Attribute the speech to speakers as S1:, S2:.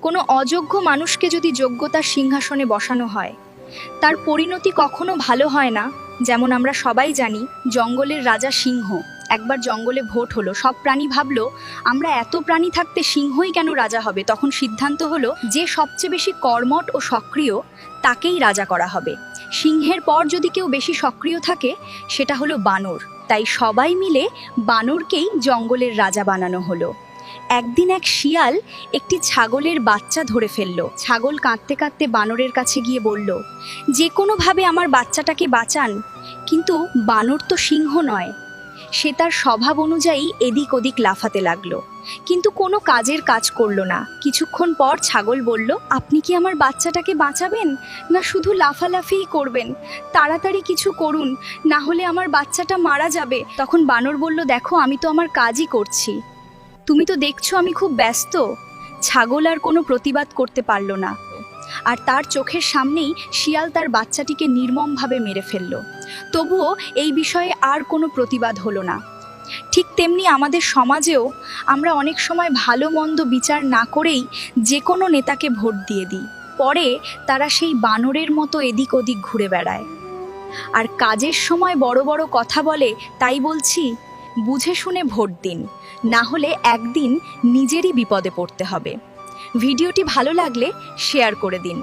S1: কোনো অযোগ্য মানুষকে যদি যোগ্যতার সিংহাসনে বসানো হয়, তার পরিণতি কখনো ভালো হয় না। যেমন আমরা সবাই জানি, জঙ্গলের রাজা সিংহ। একবার জঙ্গলে ভোট হলো, সব প্রাণী ভাবলো আমরা এত প্রাণী থাকতে সিংহই কেন রাজা হবে। তখন সিদ্ধান্ত হলো যে সবচেয়ে বেশি কর্মঠ ও সক্রিয় তাকেই রাজা করা হবে। সিংহের পর যদি কেউ বেশি সক্রিয় থাকে সেটা হলো বানর। তাই সবাই মিলে বানরকেই জঙ্গলের রাজা বানানো হলো। একদিন এক শিয়াল একটি ছাগলের বাচ্চা ধরে ফেলল। ছাগল কাঁদতে কাঁদতে বানরের কাছে গিয়ে বলল, যে কোনোভাবে আমার বাচ্চাটাকে বাঁচান। কিন্তু বানর তো সিংহ নয়। সে তার স্বভাব অনুযায়ী এদিক ওদিক লাফাতে লাগলো, কিন্তু কোনো কাজের কাজ করলো না। কিছুক্ষণ পর ছাগল বলল, আপনি কি আমার বাচ্চাটাকে বাঁচাবেন, না শুধু লাফালাফিই করবেন? তাড়াতাড়ি কিছু করুন, না হলে আমার বাচ্চাটা মারা যাবে। তখন বানর বলল, দেখো আমি তো আমার কাজই করছি, তুমি তো দেখছো আমি খুব ব্যস্ত। ছাগল আর কোনো প্রতিবাদ করতে পারল না, আর তার চোখের সামনেই শিয়াল তার বাচ্চাটিকে নির্মমভাবে মেরে ফেলল। তবুও এই বিষয়ে আর কোনো প্রতিবাদ হলো না। ঠিক তেমনি আমাদের সমাজেও আমরা অনেক সময় ভালো মন্দ বিচার না করেই যে কোনো নেতাকে ভোট দিয়ে দিই। পরে তারা সেই বানরের মতো এদিক ওদিক ঘুরে বেড়ায় আর কাজের সময় বড় বড় কথা বলে। তাই বলছি, বুঝে শুনে ভোট দিন, না হলে একদিন নিজেরই বিপদে পড়তে হবে। ভিডিওটি ভালো লাগলে শেয়ার করে দিন।